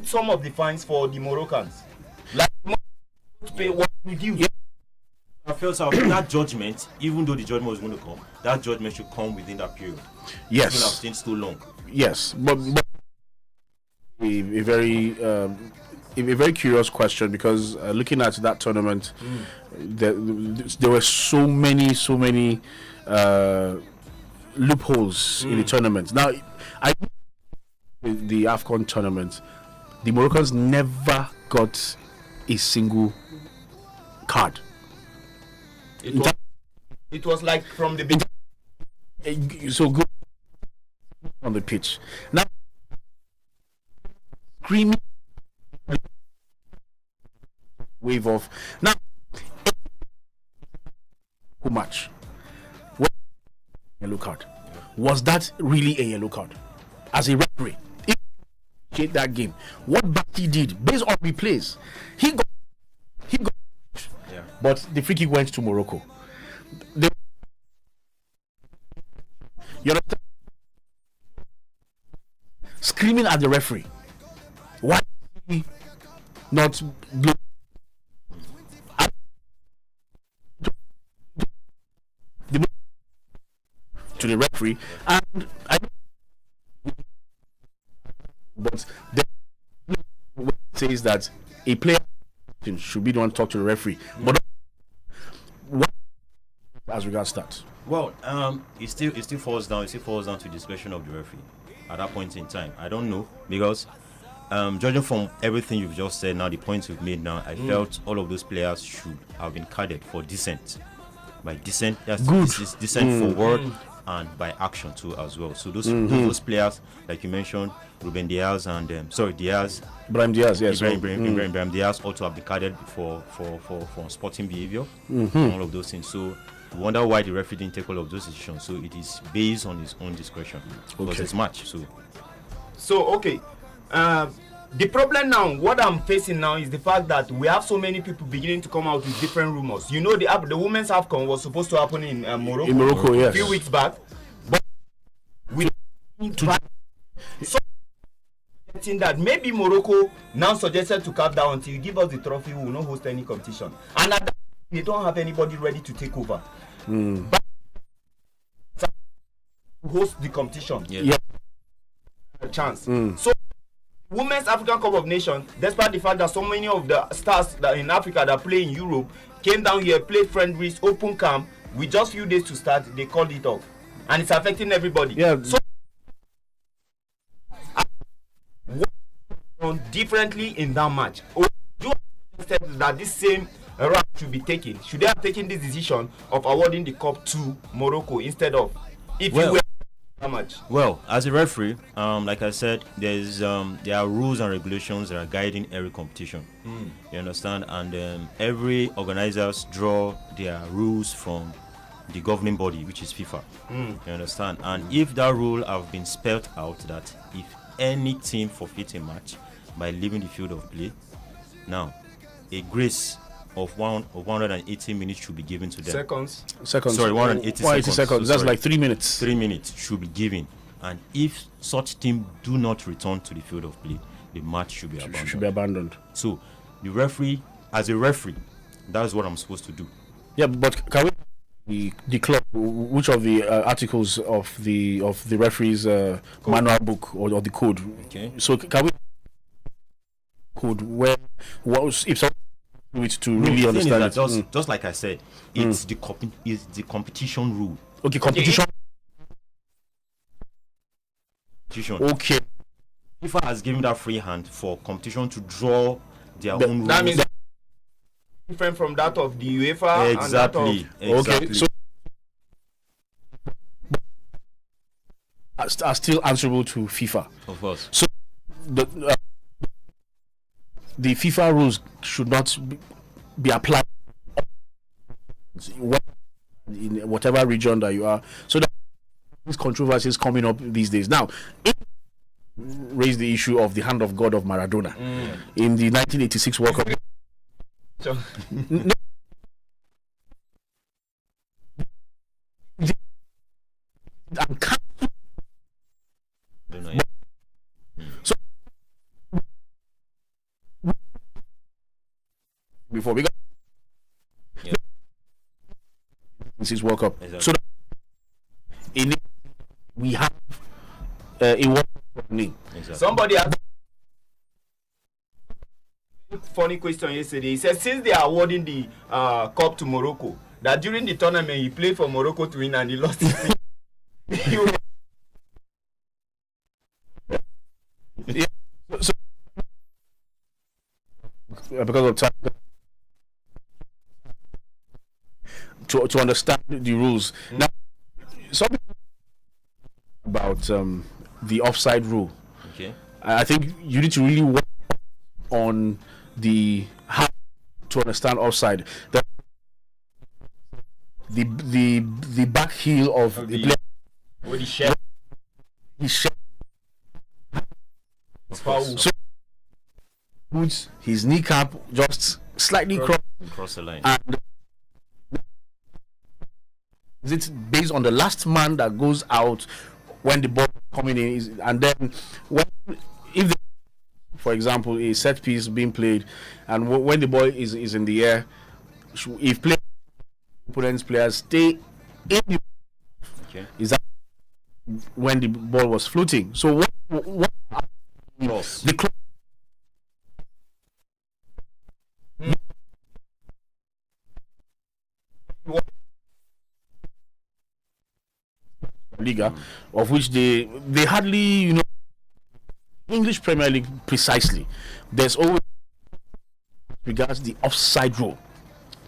some of the fines for the Moroccans. Like to pay what reduced. Yeah. I felt so that judgment, even though the judgment was going to come, that judgment should come within that period. Yes. It have stayed too long. Yes, but a very curious question, because looking at that tournament, there were so many loopholes in the tournament. Now, the AFCON tournament, the Moroccans never got a single card. It was like from the beginning. So good on the pitch. Now, screaming wave off. Now, who match? What yellow card? Was that really a yellow card? As a referee, if he played that game, what Bati did based on replays, he got, Yeah. but the free kick went to Morocco. You understand? Screaming at the referee. Why he not blow to the referee? And but then says that a player should be the one to talk to the referee. But what as regards that? Well, it still falls down to discretion of the referee at that point in time. I don't know, because judging from everything you've just said now, the points you've made now, I felt all of those players should have been carded for dissent. By dissent, that's dissent for word and by action too as well. So those players, like you mentioned, Ruben Diaz and Brahim Diaz, yes, Brahim Diaz, ought to have been carded for sporting behavior, and all of those things. So you wonder why the referee didn't take all of those decisions. So it is based on his own discretion because it's match. So okay, the problem now, what I'm facing now, is the fact that we have so many people beginning to come out with different rumors. You know, the women's AFCON was supposed to happen in Morocco. In Morocco, yes. A few weeks back, but we suggesting that maybe Morocco now suggested to cap down until you give us the trophy, we will not host any competition, and at that, they don't have anybody ready to take over. But host the competition, a chance. So Women's African Cup of Nations, despite the fact that so many of the stars that in Africa that play in Europe came down here, played friendlies, open camp, with just few days to start, they called it off, and it's affecting everybody. So differently in that match, do that this same route should be taken? Should they have taken this decision of awarding the cup to Morocco instead of you were that match? Well, as a referee, like I said, there are rules and regulations that are guiding every competition. You understand? And every organizers draw their rules from the governing body, which is FIFA. You understand? And if that rule have been spelled out, that if any team forfeits a match by leaving the field of play, now a grace of 180 minutes should be given to them. Seconds. Sorry, 180 seconds. That's like 3 minutes. 3 minutes should be given, and if such team do not return to the field of play, the match should be abandoned. So, the referee, as a referee, that's what I'm supposed to do. Yeah, but can we the club, which of the articles of the referee's manual book or the code? Okay. So can we code where if someone to really understand it? Just like I said, it's the competition rule. Okay, competition. Okay. FIFA has given that free hand for competition to draw their own rules. That means different from that of the UEFA. Exactly. Okay, so are still answerable to FIFA. Of course. So the FIFA rules should not be applied in whatever region that you are. So that these controversies coming up these days. Now, raise the issue of the hand of God of Maradona in the 1986 World Cup. So before because this World Cup. Exactly. So that we have a World Cup name. Exactly. Somebody asked a funny question yesterday. He said since they are awarding the cup to Morocco, that during the tournament he played for Morocco to win and he lost his team. Yeah. So, because of time, to understand the rules. Now, something about the offside rule. Okay. I think you need to really work on the how to understand offside. The back heel of the player. With the shell. So puts his kneecap just slightly Cross the line. and is it based on the last man that goes out when the ball is coming in and then if for example a set piece being played and when the ball is in the air, if opponent's players stay in the is that when the ball was floating. So what Cross. the Liga, of which they hardly English Premier League precisely. There's always regards the offside rule.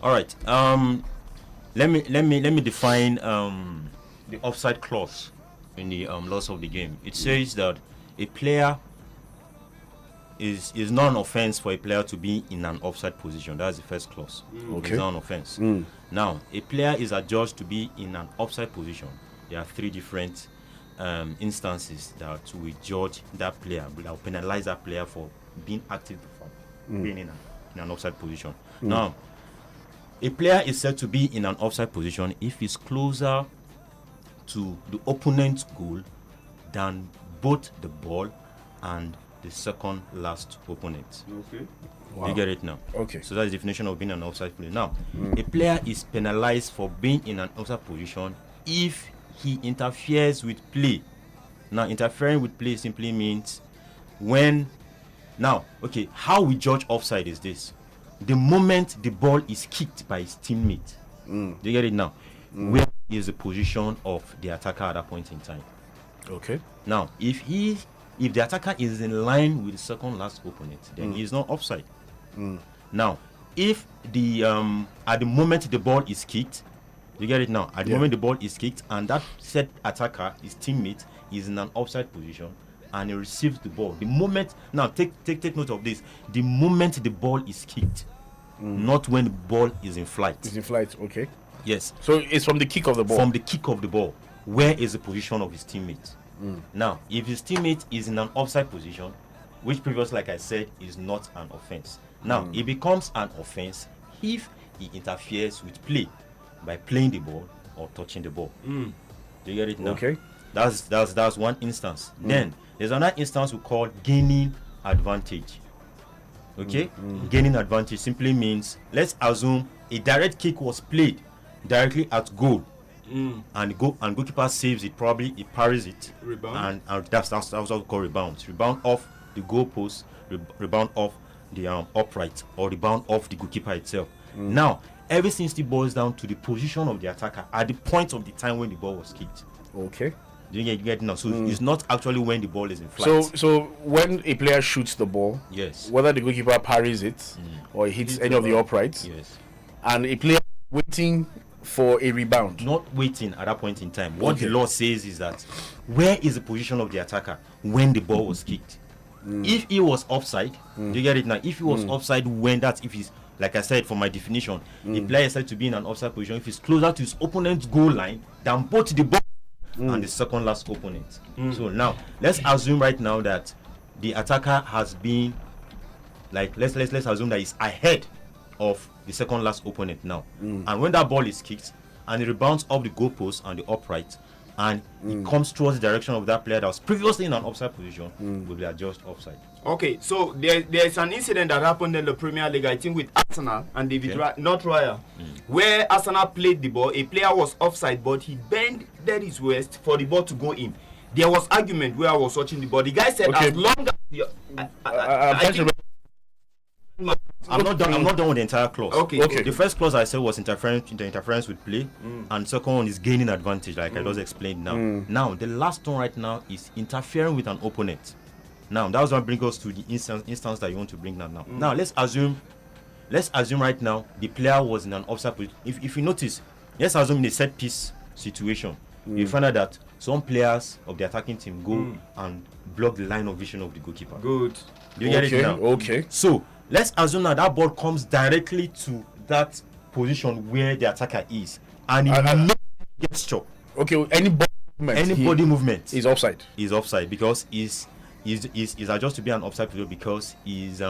All right. Let me define the offside clause in the laws of the game. It says that a player is not an offense for a player to be in an offside position. That's the first clause. Okay. It's not an offense. Now, a player is adjudged to be in an offside position. There are three different instances that we judge that player, that will penalize that player for being active, for being in an offside position. Now, a player is said to be in an offside position if he's closer to the opponent's goal than both the ball and the second last opponent. Okay. Wow. You get it now? Okay. So that's the definition of being an offside player. Now, a player is penalized for being in an offside position if he interferes with play. Now, interfering with play simply means how we judge offside is this: the moment the ball is kicked by his teammate. Do you get it now? Where is the position of the attacker at that point in time? Okay. Now, if the attacker is in line with the second last opponent, then he is not offside. Now, if the at the moment the ball is kicked, you get it now. At the moment the ball is kicked, and that said attacker, his teammate, is in an offside position, and he receives the ball. The moment now, take note of this. The moment the ball is kicked, not when the ball is in flight. It's in flight. Okay. Yes. So it's from the kick of the ball. From the kick of the ball, where is the position of his teammate? Now, if his teammate is in an offside position, which previously, like I said, is not an offense. Now, it becomes an offense if he interferes with play by playing the ball or touching the ball. Do you get it now? Okay. That's one instance. Then there's another instance we call gaining advantage. Okay? Gaining advantage simply means, let's assume a direct kick was played directly at goal. And goalkeeper saves it, probably he parries it. Rebound. And that's what we call rebound. Rebound off the goalpost, rebound off the upright, or rebound off the goalkeeper itself. Now, everything still boils down to the position of the attacker at the point of the time when the ball was kicked. Okay. You get it now. So it's not actually when the ball is in flight. So when a player shoots the ball, yes, whether the goalkeeper parries it or hits any of the uprights, yes, and a player waiting for a rebound, not waiting at that point in time. What the law says is that where is the position of the attacker when the ball was kicked? If he was offside, do you get it now? If he was offside, if he's, like I said, for my definition, a player is said to be in an offside position if he's closer to his opponent's goal line than both the ball and the second last opponent. So now let's assume right now that the attacker has been, like, let's assume that he's ahead of the second last opponent now, and when that ball is kicked and it rebounds off the goalpost and the upright, and it comes towards the direction of that player that was previously in an offside position, will be adjudged offside. Okay, so there's an incident that happened in the Premier League, I think, with Arsenal and David not Raya, where Arsenal played the ball. A player was offside, but he bent his waist for the ball to go in. There was argument where I was watching the ball. The guy said, as long as I'm not done with the entire clause. Okay. The first clause I said was interference with play, and second one is gaining advantage, like I just explained now. Now the last one right now is interfering with an opponent. Now that was what brings us to the instance that you want to bring now. Now let's assume right now the player was in an offside position. If you notice, let's assume in a set piece situation, you find out that some players of the attacking team go and block the line of vision of the goalkeeper. Good. You get it now? Okay. So let's assume that ball comes directly to that position where the attacker is, and it gets chopped. Okay. Any body movement is offside. Is offside because is adjudged to be an offside position because is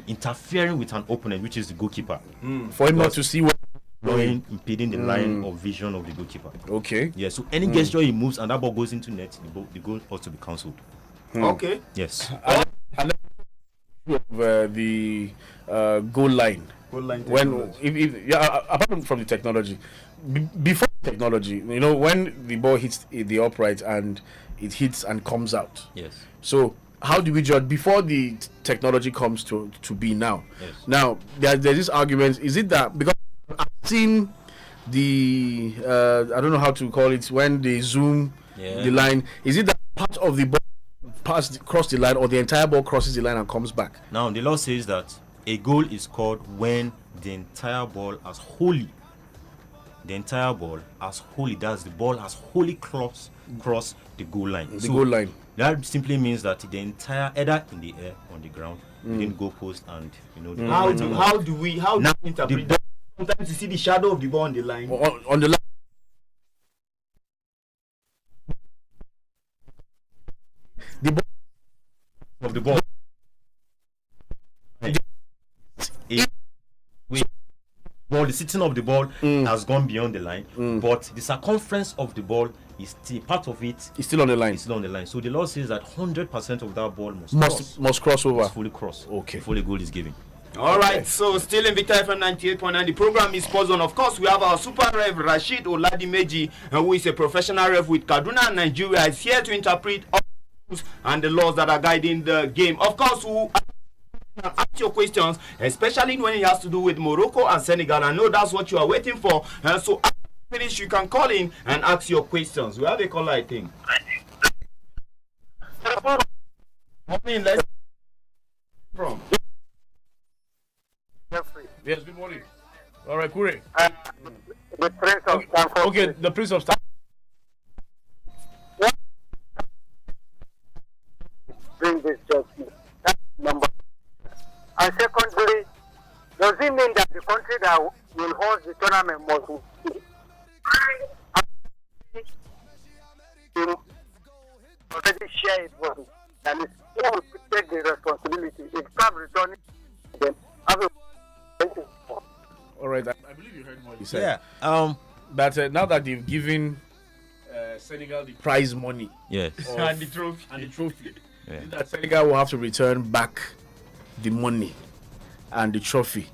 interfering with an opponent, which is the goalkeeper. For him not to see what impeding the line of vision of the goalkeeper. Okay. Yeah. So any gesture he moves and that ball goes into net, the goal ought to be cancelled. Okay. Yes. And the goal line. When apart from the technology, before technology, when the ball hits the upright and it hits and comes out. Yes. So how do we judge before the technology comes to be now? Yes. Now there's this argument. Is it that because I've seen the I don't know how to call it when they zoom the line? Is it that part of the ball cross the line, or the entire ball crosses the line and comes back? Now the law says that a goal is scored when the entire ball has wholly, that's the ball has wholly crossed the goal line. Goal line. That simply means that the entire, either in the air, on the ground, within goal post, and how do we interpret that? Sometimes you see the shadow of the ball on the line. On the line. The ball of the ball. The sitting of the ball has gone beyond the line, but the circumference of the ball is still part of it. It's still on the line. It's still on the line. So the law says that 100% of that ball must cross over. Must fully cross. Okay. Before the goal is given. All right, so still in Victor FM 98.9, the program is sponsored. Of course, we have our super rev RASHID OLADIMEJI, who is a professional ref with Kaduna, Nigeria, is here to interpret all the rules and the laws that are guiding the game. Of course, who ask your questions, especially when it has to do with Morocco and Senegal. I know that's what you are waiting for. So after you finish, you can call in and ask your questions. We have a caller, I think. Let's from. Yes, good morning. All right, Kure. The Prince of Stanford. Okay, the Prince of Stanford. Bring this judgment. That's number. And secondly, does it mean that the country that will host the tournament must already share it with us? And it's who will take the responsibility if club returning them. All right, I believe you heard what he said. Yeah. That now that they've given Senegal the prize money, yes, and the trophy, that Senegal will have to return back the money and the trophy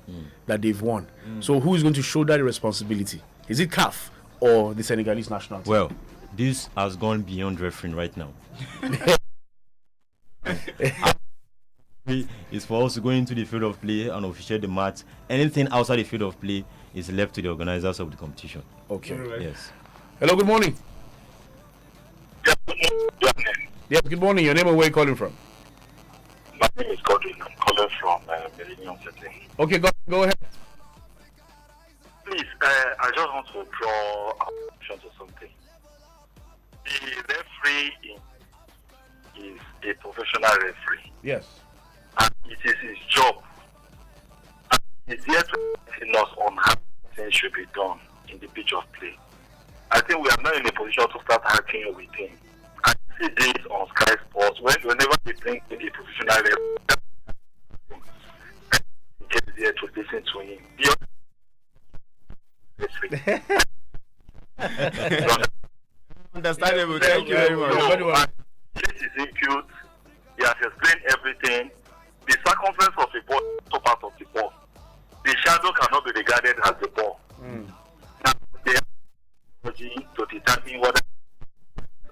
that they've won. So who is going to shoulder the responsibility? Is it CAF or the Senegalese national team? Well, this has gone beyond refereeing right now. It's for us to go into the field of play and officiate the match. Anything outside the field of play is left to the organizers of the competition. Okay. Right. Yes. Hello, good morning. Yes, good morning. Your name and where you calling from? My name is Godwin. I'm calling from Millennium City. Okay, go ahead. Please, I just want to draw attention to something. The referee is a professional referee. Yes. And it is his job. And he's here to tell us on how things should be done in the pitch of play. I think we are not in a position to start arguing with him. I see this on Sky Sports whenever they bring in a professional referee, he gets there to listen to him. Understandable. Thank you very much. This is impute. He has explained everything. The circumference of the ball is also part of the ball. The shadow cannot be regarded as the ball. Now, they have technology to determine whether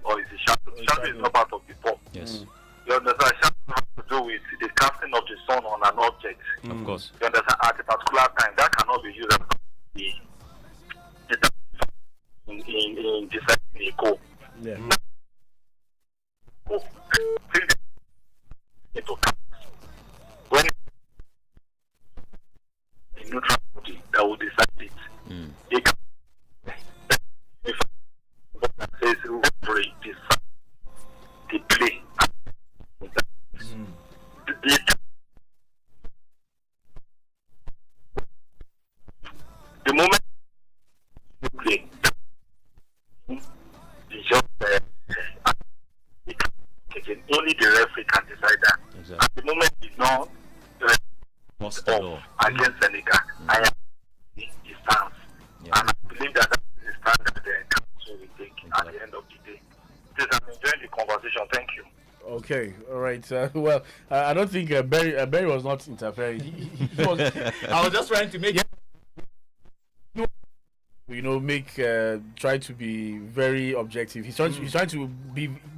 or is the shadow. Shadow is not part of the ball. Yes. You understand? Shadow has to do with the casting of the sun on an object. Of course. You understand? At a particular time, that cannot be used as the in deciding a goal. Yeah. Into when the neutral body that will decide it. They can that says referee decide the play. The moment you play, only the referee can decide that. Exactly. At the moment, it's not against Senegal. I am the stance. And I believe that that is the stand that the council will take at the end of the day. Please, I'm enjoying the conversation. Thank you. Okay, all right. Well, I don't think Barry was not interfering. He was, I was just trying to make try to be very objective. He's trying to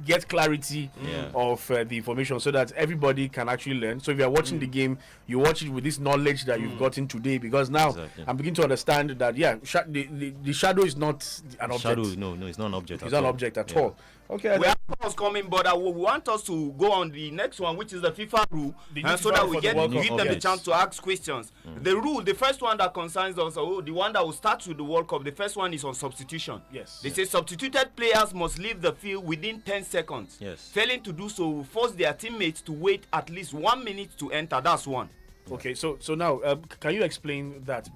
get clarity of the information so that everybody can actually learn. So if you are watching the game, you watch it with this knowledge that you've gotten today, because now I'm beginning to understand that the shadow is not an object. Shadow, no, it's not an object. It's not an object at all. Okay, we have calls coming, but we want us to go on the next one, which is the FIFA rule, and so that we give them a chance to ask questions. The rule, the first one that concerns us, the one that will start with the World Cup, the first one is on substitution. Yes. They say substituted players must leave the field within 10 seconds. Yes. Failing to do so will force their teammates to wait at least 1 minute to enter. That's one. Okay, so now can you explain that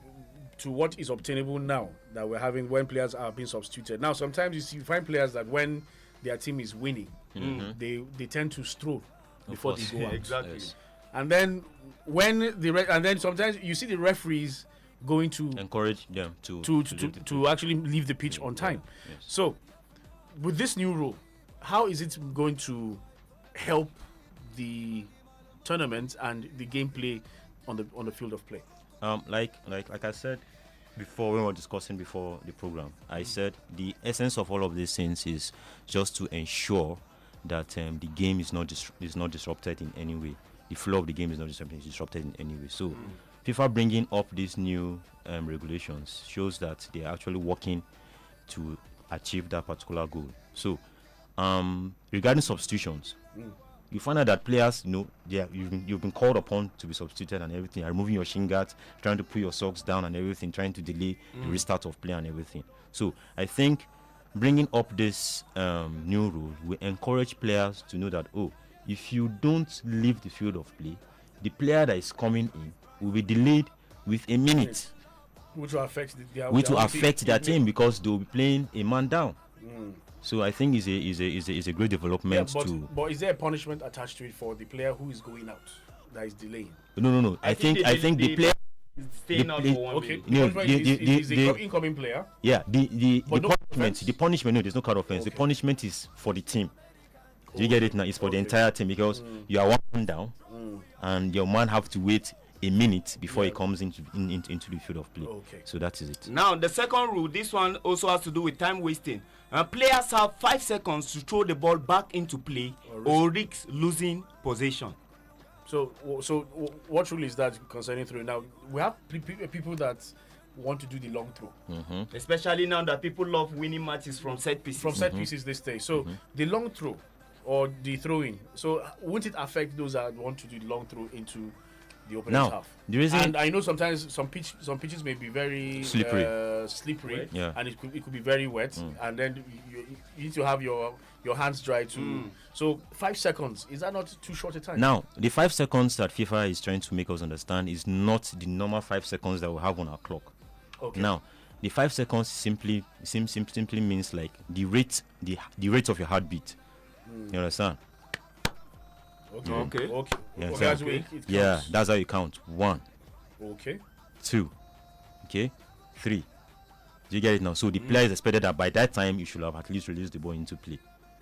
to what is obtainable now that we're having when players are being substituted? Now, sometimes you find players that when their team is winning, they tend to stroll before they go out. Exactly. Yes. And then when sometimes you see the referees going to encourage them to actually leave the pitch on time. Yes. So, with this new rule, how is it going to help the tournament and the gameplay on the field of play? Like I said before, when we were discussing before the program, I said the essence of all of these things is just to ensure that the game is not disrupted in any way. The flow of the game is not disrupted in any way. So FIFA bringing up these new regulations shows that they are actually working to achieve that particular goal. So regarding substitutions, you find out that players, you've been called upon to be substituted and everything, removing your shin guards, trying to put your socks down and everything, trying to delay the restart of play and everything. So I think bringing up this new rule will encourage players to know that, if you don't leave the field of play, the player that is coming in will be delayed with a minute, which will affect their team because they will be playing a man down. So I think is a great development But is there a punishment attached to it for the player who is going out that is delaying? No. I think the player staying out for 1 minute. The incoming player. Yeah, the punishment. No, there's no card offense. The punishment is for the team. Do you get it now? It's for the entire team because you are 1 man down, and your man have to wait a minute before he comes into the field of play. Okay. So that is it. Now the second rule, this one also has to do with time wasting. Players have 5 seconds to throw the ball back into play or risk losing possession. So what rule is that concerning throwing? Now we have people that want to do the long throw, especially now that people love winning matches from set pieces. Pieces this day. So the long throw or the throwing. So won't it affect those that want to do the long throw into the opponent's half? The reason, and I know sometimes some pitches may be very slippery, and it could be very wet, and then you need to have your hands dry too. So 5 seconds, is that not too short a time? Now the 5 seconds that FIFA is trying to make us understand is not the normal 5 seconds that we have on our clock. Okay. Now the 5 seconds simply means like the rate of your heartbeat. You understand? Okay. Yeah, that's how you count. 1. Okay. 2. Okay. 3. Do you get it now? So the player is expected that by that time you should have at least released the ball into play.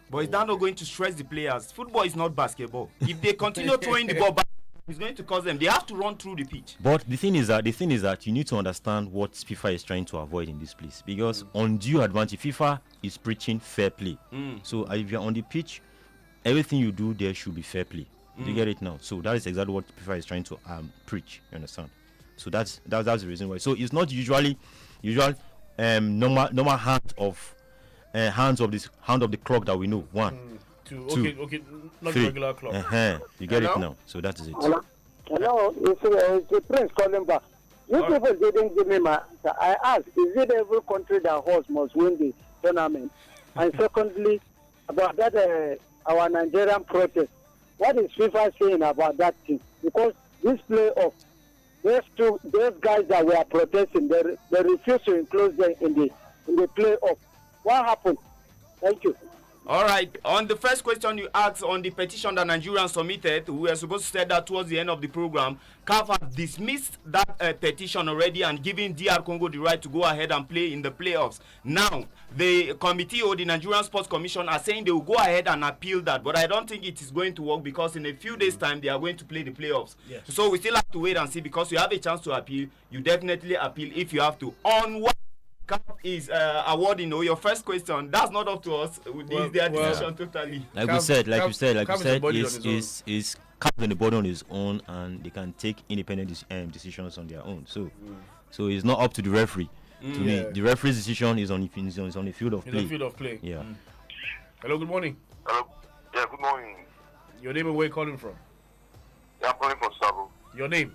But is that not going to stress the players? Football is not basketball. If they continue throwing the ball back, it's going to cause them. They have to run through the pitch. But the thing is that you need to understand what FIFA is trying to avoid in this place, because undue advantage, FIFA is preaching fair play. So if you're on the pitch, everything you do there should be fair play. Do you get it now? So that is exactly what FIFA is trying to preach. You understand? So that's the reason why. So it's not usual normal hand of the clock that we know. 1, 2, okay, not 3. regular clock. You get it now. So that is it. Hello, it's the Prince calling back. You people didn't give me my answer. I asked, is it every country that hosts must win the tournament? And secondly, about that our Nigerian protest, what is FIFA saying about that thing? Because this playoff, those guys that were protesting, they refuse to include them in the playoff. What happened? Thank you. All right. On the first question you asked on the petition that Nigerians submitted, we were supposed to say that towards the end of the program. CAF has dismissed that petition already and giving DR Congo the right to go ahead and play in the playoffs. Now, the committee or the Nigerian Sports Commission are saying they will go ahead and appeal that, but I don't think it is going to work because in a few days' time they are going to play the playoffs. Yes. So we still have to wait and see, because you have a chance to appeal. You definitely appeal if you have to. On what CAF is awarding, your first question, that's not up to us. It's their decision totally. Like you said, is CAF on the body on his own, and they can take independent decisions on their own. So it's not up to the referee. To me, the referee's decision is on the field of play. In the field of play. Yeah. Hello, good morning. Hello. Yeah, good morning. Your name and where you calling from? Yeah, I'm calling from Sabo. Your name?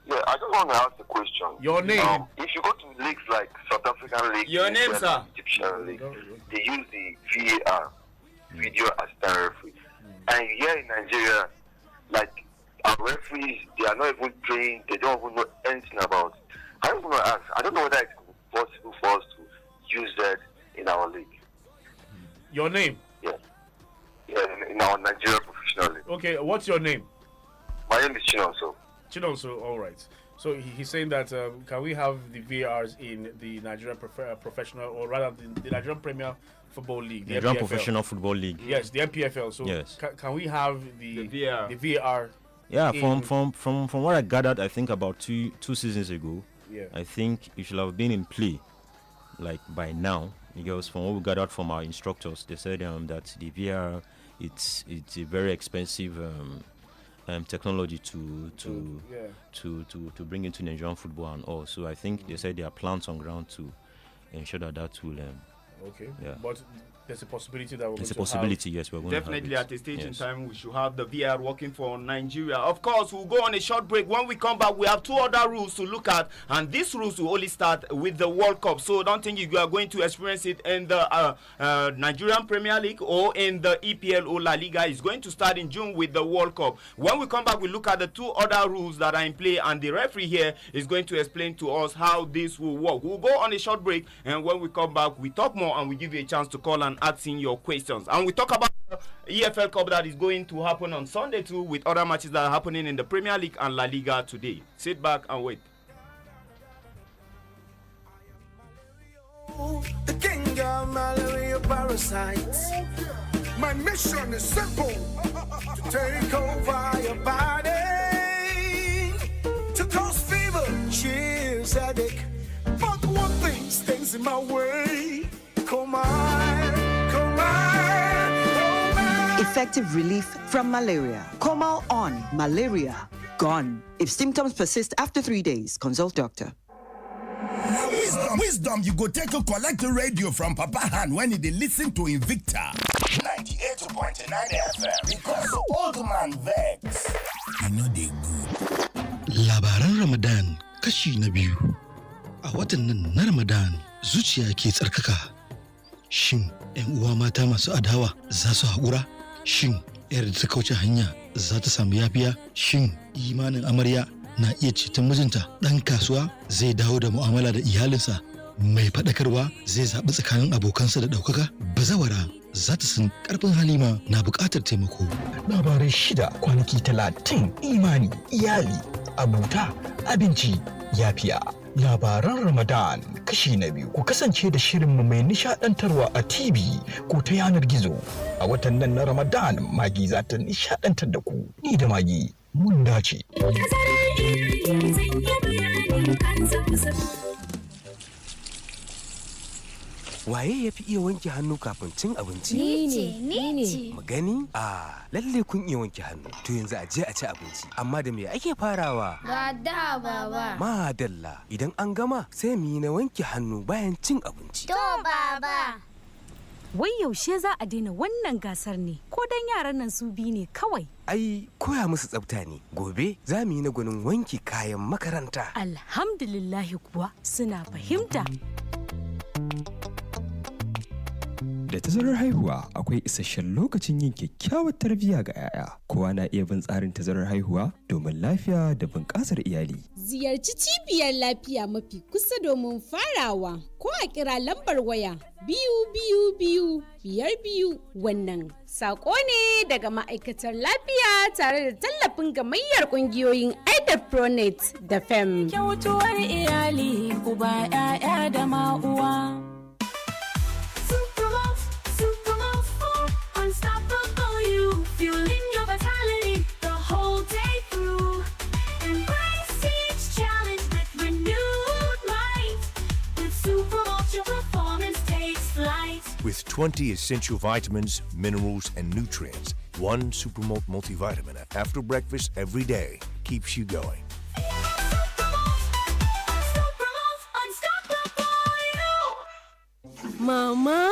Yeah, I just want to ask a question. Your name? If you go to leagues like South African League, your name, sir? Egyptian League, they use the VAR, video assistant referee. And here in Nigeria, like our referees, they are not even trained, they don't even know anything about it. I don't want to ask, I don't know whether it's possible for us to use that in our league. Your name? Yeah, in our Nigeria professional league. Okay, what's your name? My name is Chinonso. Chinonso, all right. So he's saying that can we have the VARs in the Nigerian professional, or rather the Nigerian Premier Football League, the Nigerian NPFL. Professional Football League. Yes, the NPFL. So yes. Can we have the VAR? Yeah, from what I gathered, I think about two seasons ago. Yeah. I think it should have been in play, like by now, because from what we gathered from our instructors, they said that the VAR it's a very expensive technology to bring into Nigerian football and all. So I think they said there are plans on ground to ensure that will. Okay. Yeah. But there's a possibility that there's a possibility. Yes, we're going definitely to have at a stage in time we should have the VR working for Nigeria. Of course, we'll go on a short break. When we come back, we have 2 other rules to look at, and these rules will only start with the World Cup. So don't think you are going to experience it in the Nigerian Premier League or in the EPL or La Liga. It's going to start in June with the World Cup. When we come back, we look at the 2 other rules that are in play, and the referee here is going to explain to us how this will work. We'll go on a short break, and when we come back, we talk more and we give you a chance to call and ask in your questions. And we talk about the EFL Cup that is going to happen on Sunday too, with other matches that are happening in the Premier League and La Liga today. Sit back and wait. The king of malaria parasites. My mission is simple: to take over your body, to cause fever, chills, headache. But one thing stands in my way. Come on. Effective relief from malaria. Comal on. Malaria gone. If symptoms persist after 3 days, consult doctor. Wisdom you go take to collect the radio from Papa Han when he listen to Invicta 98.9 FM, because old man vex. You know they good. Labaran Ramadan kashi na biyu. A watan nan na Ramadan zuciya ke tsarkaka. Shin 'yan uwa mata masu adawa za su haƙura? Shin 'yar da ta kauce hanya za ta samu yafiya? Shin imanin amarya na iya ceton mijinta? Ɗan kasuwa zai dawo da mu'amala da iyalinsa? Mai faɗakarwa zai zaɓi tsakanin abokansa da ɗaukaka? Bazawara za ta san ƙarfin halima na buƙatar taimako. Labarai 6 kwanaki 30, imani, iyali, abuta, abinci, yafiya. Labaran Ramadan kashi na biyu. Ku kasance da shirinmu mai nishadantarwa a TV ko ta yanar gizo. A watan nan na Ramadan, Magi za ta nishadantar da ku. Ni da Magi mun dace. Waye ya fi iya wanke hannu kafin cin abinci? Ni ce. Mu gani? Lalle kun iya wanke hannu. To yanzu a je a ci abinci. Amma da me ake farawa? Da baba. Madalla. Idan an gama sai mu yi na wanke hannu bayan cin abinci. To baba. Wai yaushe za a daina wannan gasar ne? Ko dan yaran nan su bi ne kawai? Ai, koya musu tsafta ne. Gobe za mu yi na gwanin wanke kayan makaranta. Alhamdulillahi kuwa suna fahimta. Da tazarar haihuwa akwai isasshen lokacin yin kyakkyawar tarbiyya ga 'ya'ya. Kowa na iya bin tsarin tazarar haihuwa domin lafiya da bunƙasar iyali. Ziyarci cibiyar lafiya mafi kusa domin farawa ko a kira lambar waya 222 wannan saƙo ne daga ma'aikatar lafiya tare da tallafin gamayyar ƙungiyoyin Pronet da FEM. Kyautuwar iyali uba 'ya'ya da ma'uwa. Unstoppable you, fueling your vitality the whole day through. Embrace each challenge with renewed might. With Supermalt, your performance takes flight. With 20 essential vitamins, minerals, and nutrients, one Supermalt multivitamin after breakfast every day keeps you going. Mama,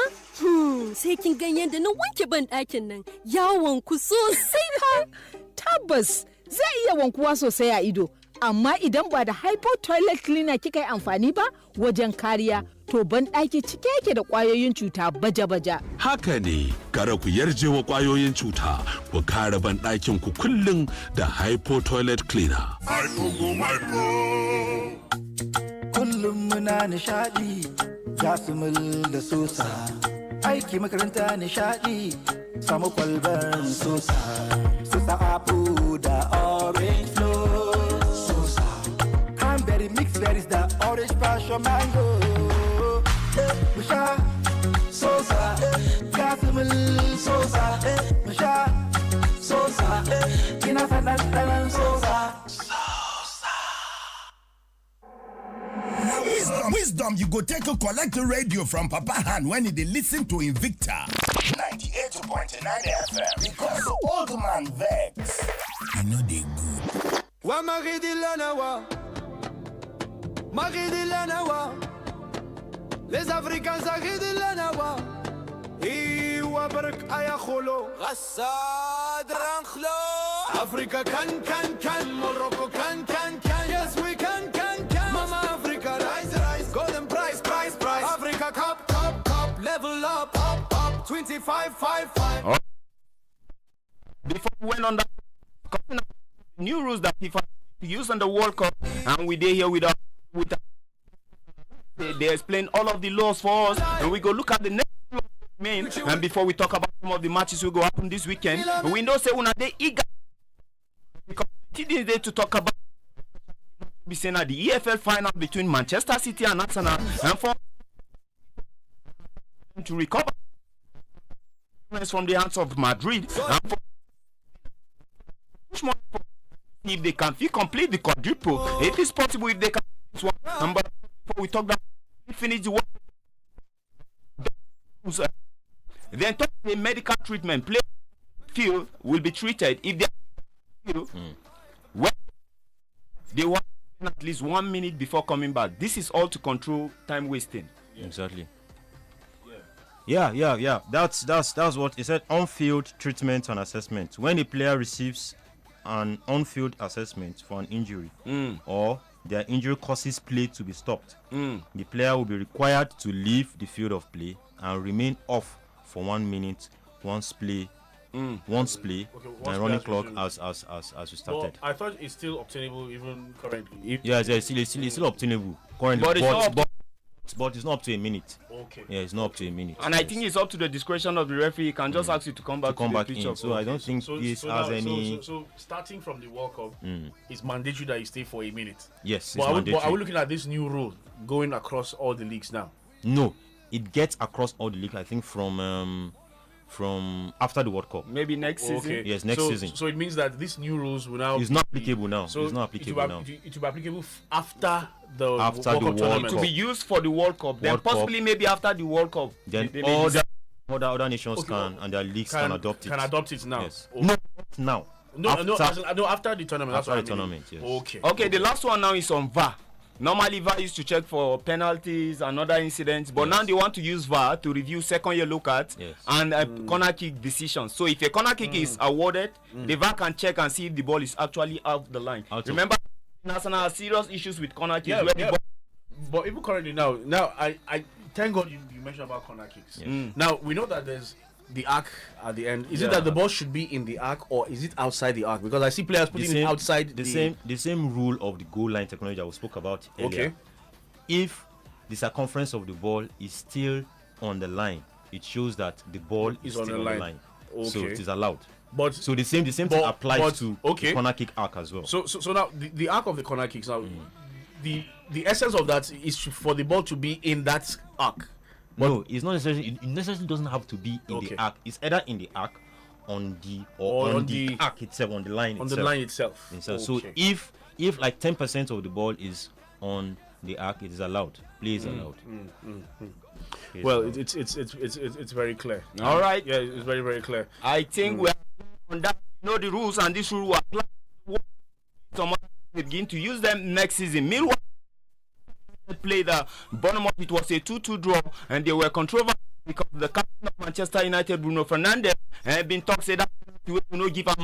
sai kin gan yadda na wanke banɗakin nan yawon ku sosai fa. Tabbas zai iya wankuwa sosai a ido, amma idan ba da hypo toilet cleaner kika yi amfani ba wajen kariya, to banɗaki cike yake da ƙwayoyin cuta baja-baja. Haka ne, kara ku yarje wa ƙwayoyin cuta, ku kare banɗakin ku kullum da hypo toilet cleaner. Kullum muna nishaɗi, Jasmine da Sosa. Aiki makaranta nishaɗi, samu kwalbar Sosa. Sosa apple da orange flow. Sosa. Cranberry mixed berries da orange passion mango. Musha, Sosa. Jasmine Sosa. Musha, Sosa. Ina sanan Sosa. Wisdom, you go take a collect the radio from Papa Han when they listen to Invicta 98.9 FM because old man vex. You know they good. Wa maridi lanawa, les Africains aridi lanawa. Iwa bark ayakholo, Ghassad rankhlo. Africa can, Morocco can. Yes we can. Mama Africa rise. Golden prize. Africa cup. Level up. 25-5-5. Before we went on that, new rules that FIFA used on the World Cup, and we did here with they explain all of the laws for us, and we go look at the next main. And before we talk about some of the matches we go happen this weekend, we know say una dey eager because today is to talk about be saying at the EFL final between Manchester City and Arsenal, and for to recover from the hands of Madrid, and for if they can complete the quadruple. It is possible if they can. But before we talk that, finish the work. Then talk the medical treatment. Play field will be treated if they well, they want at least 1 minute before coming back. This is all to control time wasting. Exactly. Yeah. That's what it said. On-field treatment and assessment. When a player receives an on-field assessment for an injury or their injury causes play to be stopped, the player will be required to leave the field of play and remain off for 1 minute once play and running clock as we started. But I thought it's still obtainable even currently. It's still obtainable currently, but it's not up to a minute. Okay. Yeah, it's not up to a minute. And I think it's up to the discretion of the referee. He can just ask you to come back to the pitch. So I don't think this has any. So starting from the World Cup, it's mandatory that you stay for a minute. Yes, but are we looking at this new rule going across all the leagues now? No, it gets across all the league. I think from after the World Cup. Maybe next season. Okay. Yes, next season. So it means that these new rules will now. It's not applicable now. So it's not applicable now. It will be applicable after the World Cup tournament. To be used for the World Cup. Then possibly maybe after the World Cup. Then other nations can and their leagues can adopt it. Can adopt it now. Yes. No, now. No, after the tournament. After the tournament, yes. Okay, the last one now is on VAR. Normally, VAR used to check for penalties and other incidents, but now they want to use VAR to review second yellow cards and corner kick decisions. So if a corner kick is awarded, the VAR can check and see if the ball is actually out the line. Remember, National has serious issues with corner kicks. But even currently now I thank God you mentioned about corner kicks. Now we know that there's the arc at the end. Is it that the ball should be in the arc or is it outside the arc? Because I see players putting it outside the same rule of the goal line technology that we spoke about earlier. Okay. If the circumference of the ball is still on the line, it shows that the ball is still on the line. Okay. So it is allowed. But so the same thing applies to the corner kick arc as well. So now the arc of the corner kicks now, the essence of that is for the ball to be in that arc. No, it's not necessarily. It necessarily doesn't have to be in the arc. It's either in the arc, on the arc itself, on the line itself. On the line itself. So if like 10% of the ball is on the arc, it is allowed. Play is allowed. Well, it's very clear. All right. Yeah, it's very, very clear. I think we are on that. You know the rules, and this rule will apply. Someone begin to use them next season. Meanwhile, play the Bournemouth, it was a 2-2 draw, and they were controversial because the captain of Manchester United, Bruno Fernandes, had been talked that he will not give up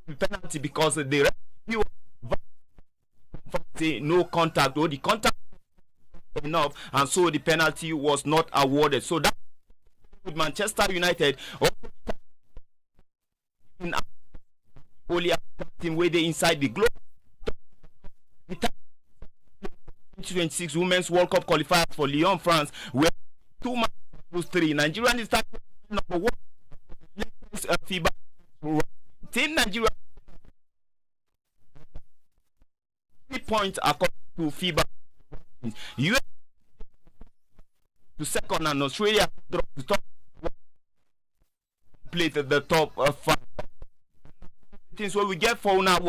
the penalty because the say no contact or the contact enough, and so the penalty was not awarded. So that with Manchester United only team where they inside the globe. 2026 Women's World Cup qualifiers for Lyon, France, where 2 matches lose 3. Nigeria is starting number 1. FIBA team Nigeria 3 points according to FIBA. US to second and Australia dropped to top. Played the top 5. Things where we get for now.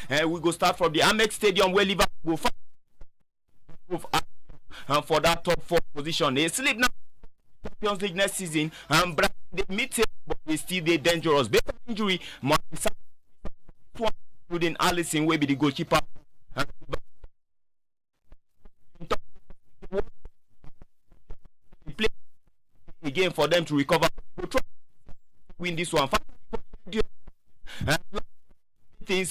And we go start from the Amex Stadium where Liverpool go for that top 4 position. They sleep now Champions League next season and they meet but they still they dangerous. Based on injury, including Allison will be the goalkeeper. Play again for them to recover. Win this one. Things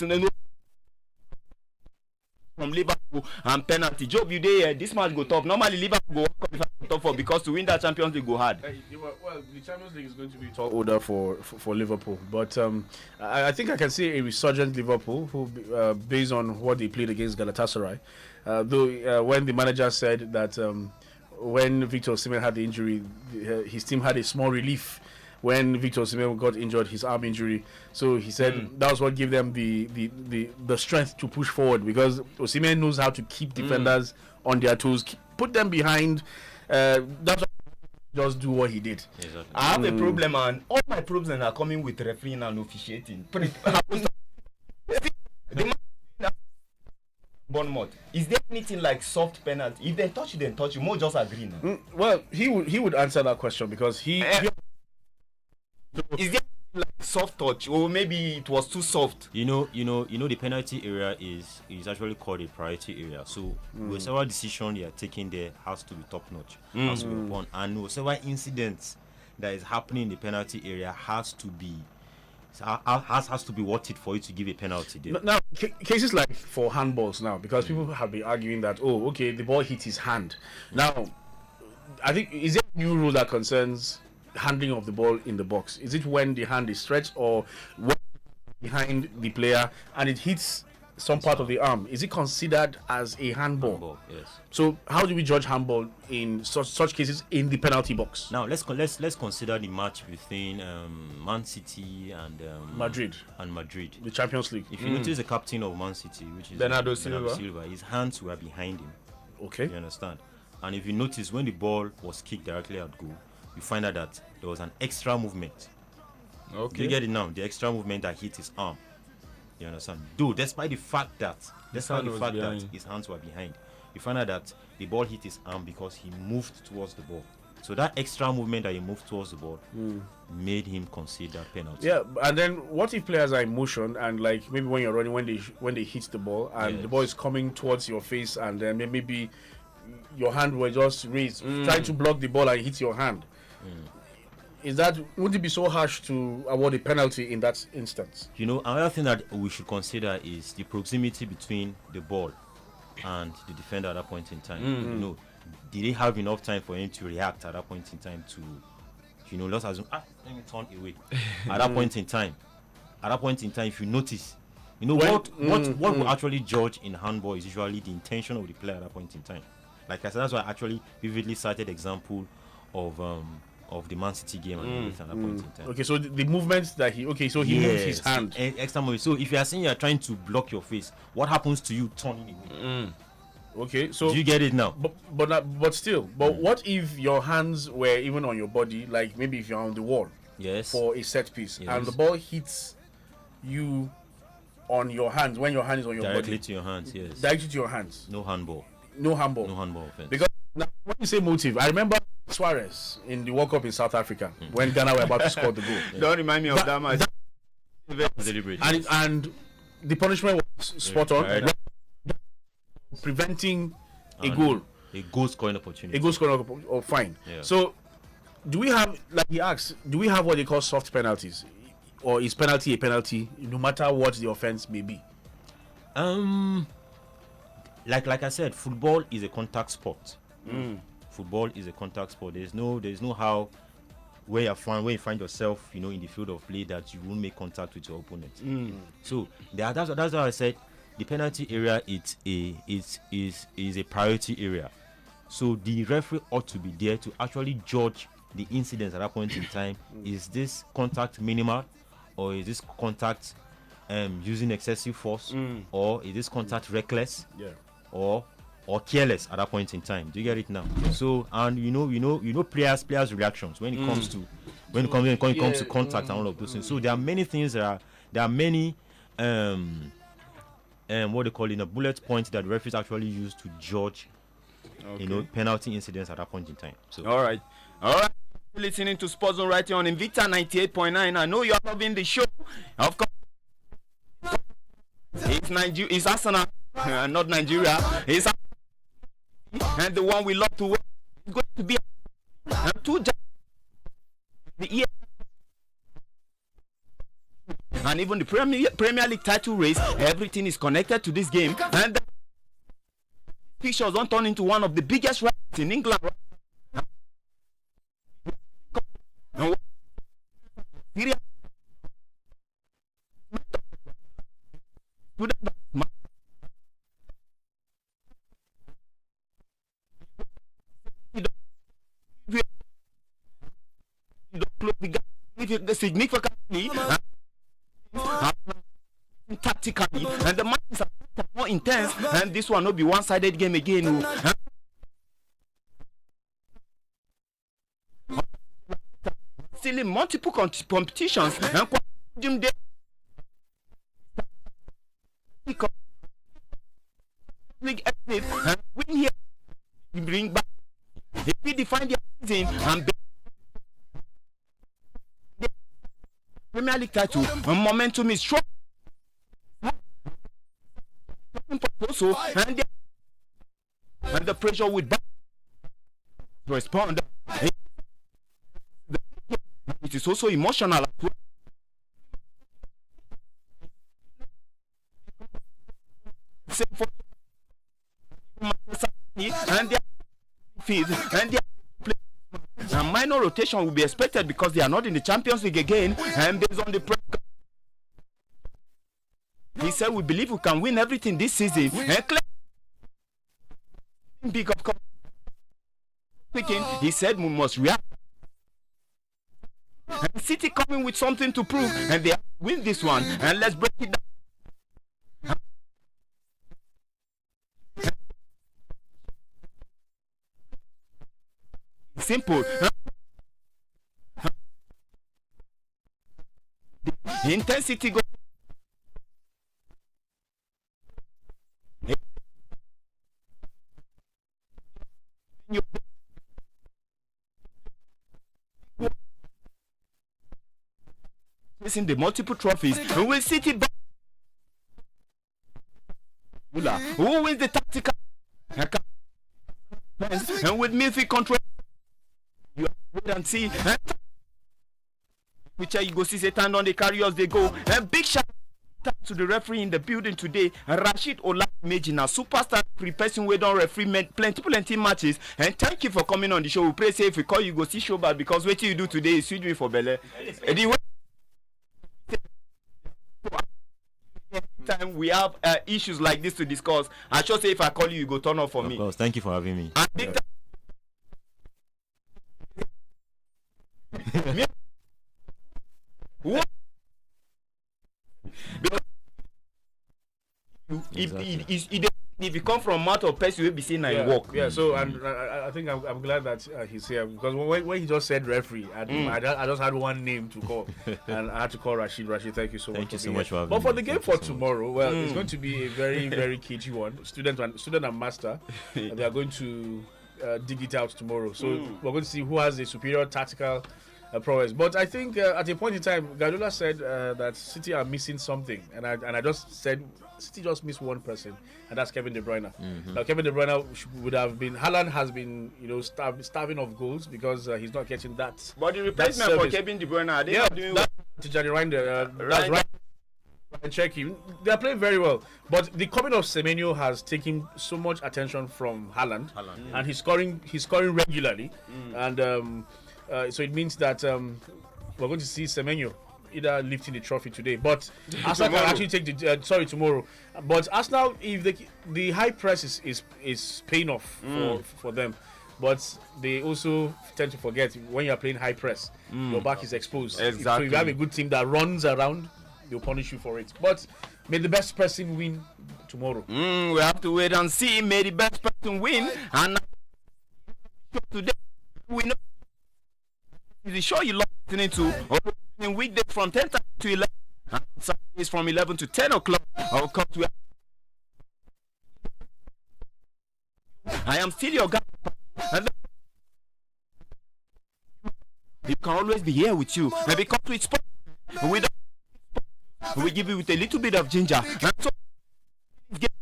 from Liverpool and penalty. Job, you there? This match go top. Normally Liverpool go top 4 because to win that Champions League go hard. Well, the Champions League is going to be tall order for Liverpool, but I think I can see a resurgent Liverpool who, based on what they played against Galatasaray, though when the manager said that when Victor Osimhen had the injury, his team had a small relief. When Victor Osimhen got injured, his arm injury, so he said that was what gave them the strength to push forward because Osimhen knows how to keep defenders on their toes, put them behind. That's just do what he did. Exactly. I have a problem, and all my problems are coming with refereeing and officiating. Bournemouth. Is there anything like soft penalty? If they touch you, then touch you. More just agree now. Well, he would answer that question because he is there like soft touch, or maybe it was too soft? You know, the penalty area is actually called a priority area. So whatever decision you are taking there has to be top notch, has to be on, and whatever incidents that is happening in the penalty area has to be worth it for you to give a penalty there. Now, cases like for handballs now, because people have been arguing that the ball hit his hand. Now, I think is there a new rule that concerns handling of the ball in the box? Is it when the hand is stretched or when behind the player and it hits some part of the arm, is it considered as a handball? Yes. So how do we judge handball in such cases in the penalty box? Now let's consider the match between Man City and Madrid. The Champions League. If you notice the captain of Man City, which is Bernardo Silva, his hands were behind him. Okay. You understand? And if you notice, when the ball was kicked directly at goal, you find out that there was an extra movement. Okay. Do you get it now? The extra movement that hit his arm. You understand? Though, despite the fact that his hands were behind, you find out that the ball hit his arm because he moved towards the ball. So that extra movement that he moved towards the ball made him concede that penalty. Yeah, and then what if players are in motion and like maybe when you're running, when they hit the ball and the ball is coming towards your face and then maybe your hand were just raised, trying to block the ball and hit your hand. Would it be so harsh to award a penalty in that instance? You know, another thing that we should consider is the proximity between the ball and the defender at that point in time. You know, did they have enough time for him to react at that point in time to, you know, let's assume, let me turn away. At that point in time, if you notice, you know, what we actually judge in handball is usually the intention of the player at that point in time. Like I said, that's why I actually vividly cited example of the Man City game and everything at that point in time. Okay, so the movements that he moved his hand. Extra movement. So if you are saying you are trying to block your face, what happens to you turning away? Okay, so do you get it now? But still, what if your hands were even on your body, like maybe if you're on the wall, for a set piece, and the ball hits you on your hands when your hand is on your body, directly to your hands, yes. Directly to your hands. No handball. No handball. No handball offense. Because now, when you say motive, I remember Suarez in the World Cup in South Africa when Ghana were about to score the goal. Don't remind me of that match. Deliberate. And the punishment was spot on, preventing a goal. A goal scoring opportunity. A goal scoring opportunity. Oh, fine. Yeah. So, do we have, like he asks, do we have what they call soft penalties, or is penalty a penalty no matter what the offense may be? Like I said, football is a contact sport. Football is a contact sport. There's no how where you find yourself, you know, in the field of play that you won't make contact with your opponent. So that's why I said the penalty area is a priority area. So the referee ought to be there to actually judge the incidents at that point in time. Is this contact minimal, or is this contact using excessive force, or is this contact reckless? Yeah. Or careless at that point in time. Do you get it now? So, and you know players reactions when it comes to comes to contact and all of those things. So there are many things there are many what they call bullet points that the referees actually use to judge penalty incidents at that point in time. So all right. Listening to Sports Zone right here on Invicta 98.9. I know you are loving the show. Of course, it's Arsenal, not Nigeria. It's and the one we love to win is going to be the year. And even the Premier League title race, everything is connected to this game. And the pictures don't turn into one of the biggest rivals in England. Significantly tactically, and the matches are more intense, and this one will be one-sided game again. Still in multiple competitions and league exit and win here, bring back, they define their season and Premier League title, and momentum is strong. Also, and the pressure with respond. It is also emotional. Same for and their fees and their a minor rotation will be expected because they are not in the Champions League again, and based on the said we believe we can win everything this season. And big of speaking, he said we must react. And City coming with something to prove, and they win this one. And let's break it down. Simple. The intensity goes. In the multiple trophies, and will City back. Who wins the tactical and with midfield control? You wait and see. Which you go see Satan on the carriers they go. And big shout out to the referee in the building today, RASHID OLADIMEJI, now superstar person we don't referee plenty matches. And thank you for coming on the show. We pray say if we call you go see show bad because what you do today is doing for Bele. Time we have issues like this to discuss. I should say if I call you, you go turn off for me. Of course, thank you for having me. And big what? Because if you come from mouth of person, you will be seen and walk. Yeah, so I think I'm glad that he's here because when he just said referee, I just had one name to call, and I had to call Rashid. Rashid, thank you so much. Thank you so much for having me. But for the game for so tomorrow, well, it's going to be a very very cagey one. Student and master, and they are going to dig it out tomorrow. So we're going to see who has a superior tactical prowess. But I think at a point in time, Guardiola said that City are missing something, and I just said City just missed one person, and that's Kevin De Bruyne. Now Kevin De Bruyne would have been. Haaland has been, starving of goals because he's not getting that. But the replacement for Kevin De Bruyne, are they doing well? Tijani Reinders, that's right. Check him. They are playing very well, but the coming of Semenyo has taken so much attention from Haaland. And he's scoring regularly, and so it means that we're going to see Semenyo either lifting the trophy today, but Arsenal can actually take the tomorrow. But Arsenal, if the high press is paying off for them, but they also tend to forget when you're playing high press, your back is exposed. Exactly. So if you have a good team that runs around, they'll punish you for it. But may the best person win tomorrow. We have to wait and see. May the best person win. And today we know the show you love listening to on weekdays from 10 to 11, and Saturdays from 11 to 10 o'clock. I'll come to. I am still your guy. And you can always be here with you. And because we sport, we give you with a little bit of ginger. And so get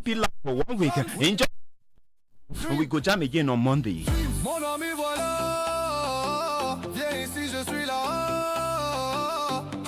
feel for 1 week. Enjoy. We go jam again on Monday.